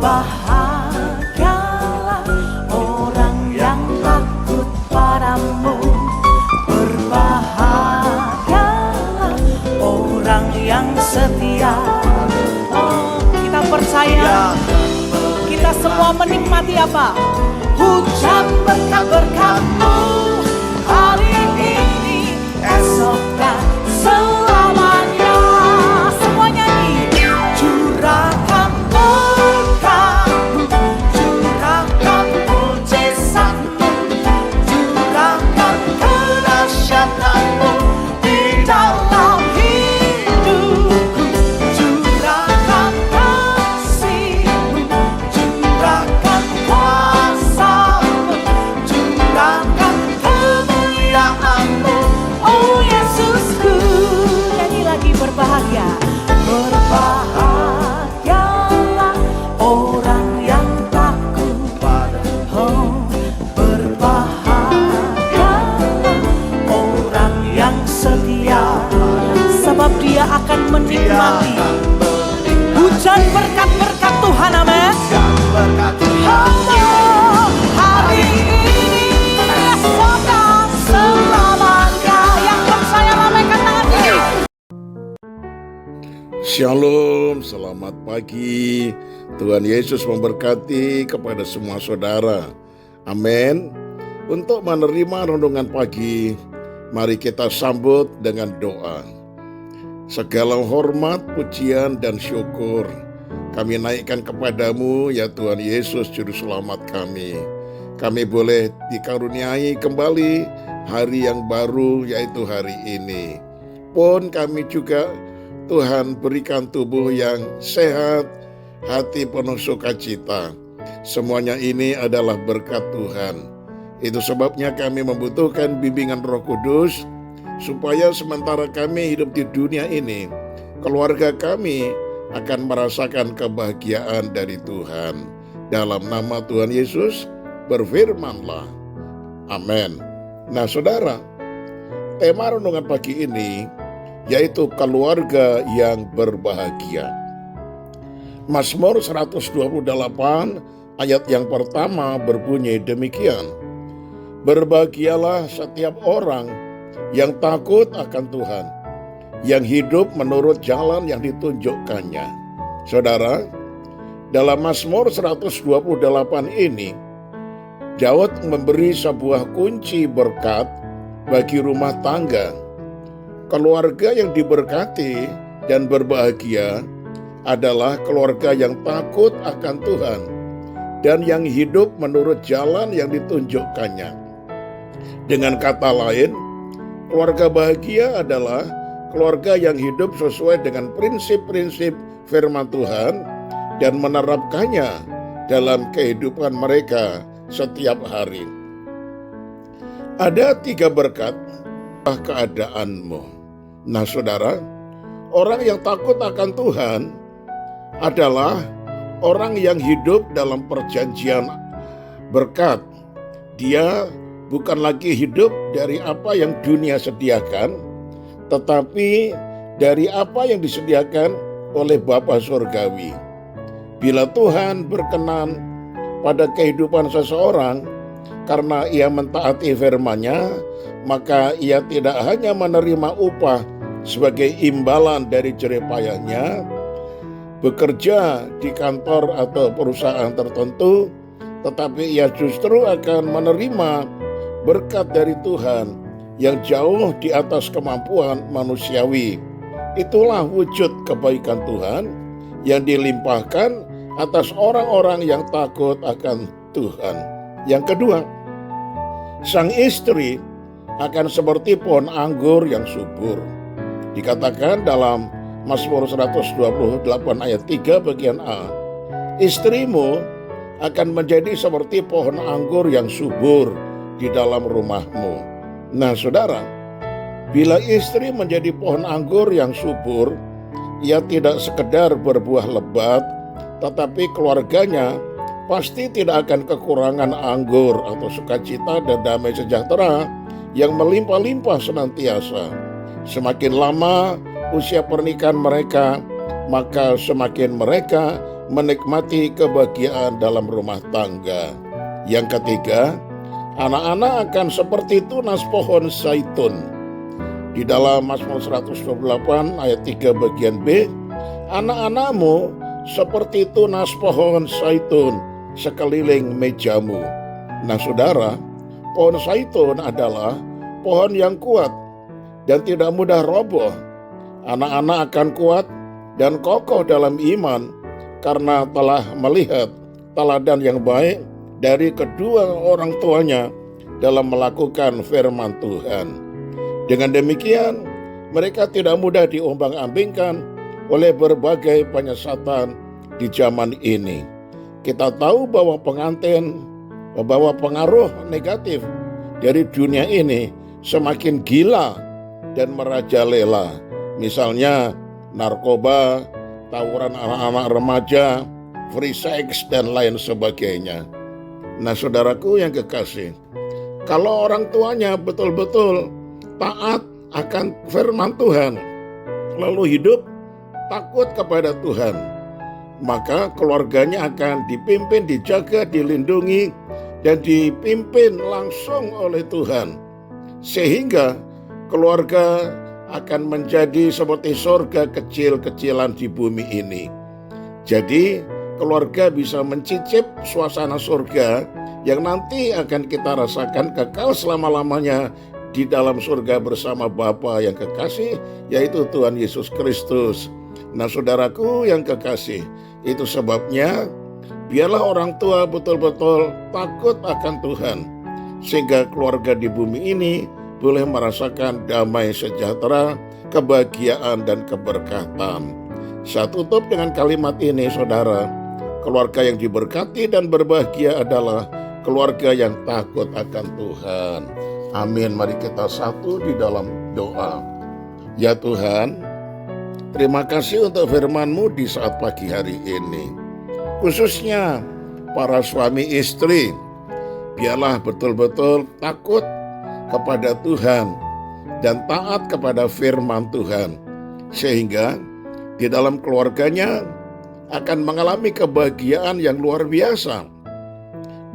Berbahagialah orang yang takut padamu. Berbahagialah orang yang setia. Oh, kita percaya, kita semua menikmati apa? Hujan berkat-berkat-Mu hari ini, esok dan selamanya. Semua nyanyi. Curahkan berkat-Mu, curahkan mujizat-Mu, curahkan kedahsyatan-Mu di dalam hidupku. Curahkan kasih-Mu, curahkan kuasa-Mu, curahkan kemuliaan-Mu, oh Yesusku. Nyanyi lagi. Berbahagia, berbahagialah orang yang takut padamu. Berbahagialah orang yang setia, sebab dia akan menikmati hujan berkat-berkat Tuhan. Amin. Oh, hari ini, esok dan selamanya. Yang percaya ramaikan tangan ini. Shalom, selamat pagi. Tuhan Yesus memberkati kepada semua saudara. Amin. Untuk menerima renungan pagi, mari kita sambut dengan doa. Segala hormat, pujian, dan syukur kami naikkan kepadamu, ya Tuhan Yesus, Juru Selamat kami. Kami boleh dikaruniai kembali hari yang baru, yaitu hari ini. Pun kami juga, Tuhan, berikan tubuh yang sehat, hati penuh sukacita. Semuanya ini adalah berkat Tuhan. Itu sebabnya kami membutuhkan bimbingan Roh Kudus, supaya sementara kami hidup di dunia ini, keluarga kami akan merasakan kebahagiaan dari Tuhan. Dalam nama Tuhan Yesus, berfirmanlah. Amin. Nah saudara, tema renungan pagi ini yaitu keluarga yang berbahagia. Mazmur 128 ayat yang pertama berbunyi demikian. Berbahagialah setiap orang yang takut akan Tuhan, yang hidup menurut jalan yang ditunjukkannya. Saudara, dalam Mazmur 128 ini, Daud memberi sebuah kunci berkat bagi rumah tangga. Keluarga yang diberkati dan berbahagia adalah keluarga yang takut akan Tuhan dan yang hidup menurut jalan yang ditunjukkannya. Dengan kata lain, keluarga bahagia adalah keluarga yang hidup sesuai dengan prinsip-prinsip firman Tuhan dan menerapkannya dalam kehidupan mereka setiap hari. Ada 3 berkat keadaanmu. Nah saudara, orang yang takut akan Tuhan adalah orang yang hidup dalam perjanjian berkat. Dia bukan lagi hidup dari apa yang dunia sediakan, tetapi dari apa yang disediakan oleh Bapa Surgawi. Bila Tuhan berkenan pada kehidupan seseorang karena ia mentaati firman-Nya, maka ia tidak hanya menerima upah sebagai imbalan dari jerih payahnya, bekerja di kantor atau perusahaan tertentu, tetapi ia justru akan menerima berkat dari Tuhan yang jauh di atas kemampuan manusiawi. Itulah wujud kebaikan Tuhan yang dilimpahkan atas orang-orang yang takut akan Tuhan. Yang kedua, sang istri akan seperti pohon anggur yang subur. Dikatakan dalam Mazmur 128 ayat 3 bagian A, istrimu akan menjadi seperti pohon anggur yang subur di dalam rumahmu. Nah saudara, bila istri menjadi pohon anggur yang subur, ia tidak sekedar berbuah lebat, tetapi keluarganya pasti tidak akan kekurangan anggur atau sukacita dan damai sejahtera yang melimpah-limpah senantiasa. Semakin lama usia pernikahan mereka, maka semakin mereka menikmati kebahagiaan dalam rumah tangga. Yang ketiga, anak-anak akan seperti tunas pohon zaitun. Di dalam Mazmur 128 ayat 3 bagian B, anak-anakmu seperti tunas pohon zaitun sekeliling mejamu. Nah saudara, pohon zaitun adalah pohon yang kuat dan tidak mudah roboh. Anak-anak akan kuat dan kokoh dalam iman karena telah melihat teladan yang baik dari kedua orang tuanya dalam melakukan firman Tuhan. Dengan demikian, mereka tidak mudah diombang-ambingkan oleh berbagai penyesatan di zaman ini. Kita tahu bahwa pengaruh negatif dari dunia ini semakin gila dan merajalela. Misalnya narkoba, tawuran anak-anak remaja, free sex, dan lain sebagainya. Nah saudaraku yang kekasih, kalau orang tuanya betul-betul taat akan firman Tuhan, lalu hidup takut kepada Tuhan, maka keluarganya akan dipimpin, dijaga, dilindungi, dan dipimpin langsung oleh Tuhan. Sehingga keluarga akan menjadi seperti surga kecil-kecilan di bumi ini. Jadi keluarga bisa mencicip suasana surga yang nanti akan kita rasakan kekal selama-lamanya di dalam surga bersama Bapa yang kekasih, yaitu Tuhan Yesus Kristus. Nah saudaraku yang kekasih, itu sebabnya biarlah orang tua betul-betul takut akan Tuhan, sehingga keluarga di bumi ini boleh merasakan damai sejahtera, kebahagiaan, dan keberkatan. Saya tutup dengan kalimat ini saudara, keluarga yang diberkati dan berbahagia adalah keluarga yang takut akan Tuhan. Amin. Mari kita satu di dalam doa. Ya Tuhan, terima kasih untuk firman-Mu di saat pagi hari ini. Khususnya para suami istri, biarlah betul-betul takut kepada Tuhan dan taat kepada firman Tuhan, sehingga di dalam keluarganya akan mengalami kebahagiaan yang luar biasa,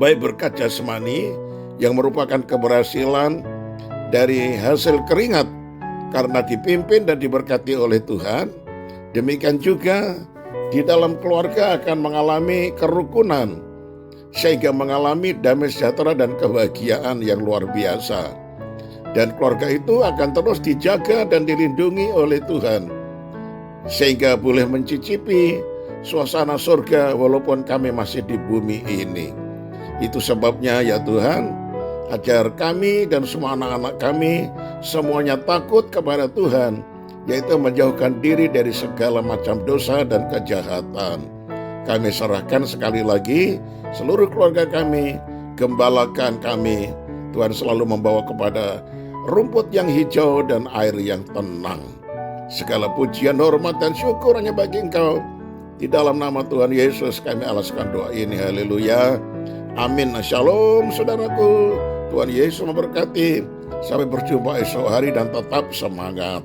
baik berkat jasmani yang merupakan keberhasilan dari hasil keringat karena dipimpin dan diberkati oleh Tuhan. Demikian juga di dalam keluarga akan mengalami kerukunan, sehingga mengalami damai sejahtera dan kebahagiaan yang luar biasa. Dan keluarga itu akan terus dijaga dan dilindungi oleh Tuhan, sehingga boleh mencicipi suasana surga walaupun kami masih di bumi ini. Itu sebabnya ya Tuhan, ajar kami dan semua anak-anak kami semuanya takut kepada Tuhan, yaitu menjauhkan diri dari segala macam dosa dan kejahatan. Kami serahkan sekali lagi seluruh keluarga kami, gembalakan kami. Tuhan selalu membawa kepada rumput yang hijau dan air yang tenang. Segala pujian, hormat, dan syukur hanya bagi Engkau. Di dalam nama Tuhan Yesus kami alaskan doa ini. Haleluya. Amin. Shalom saudaraku. Tuhan Yesus memberkati. Sampai berjumpa esok hari dan tetap semangat.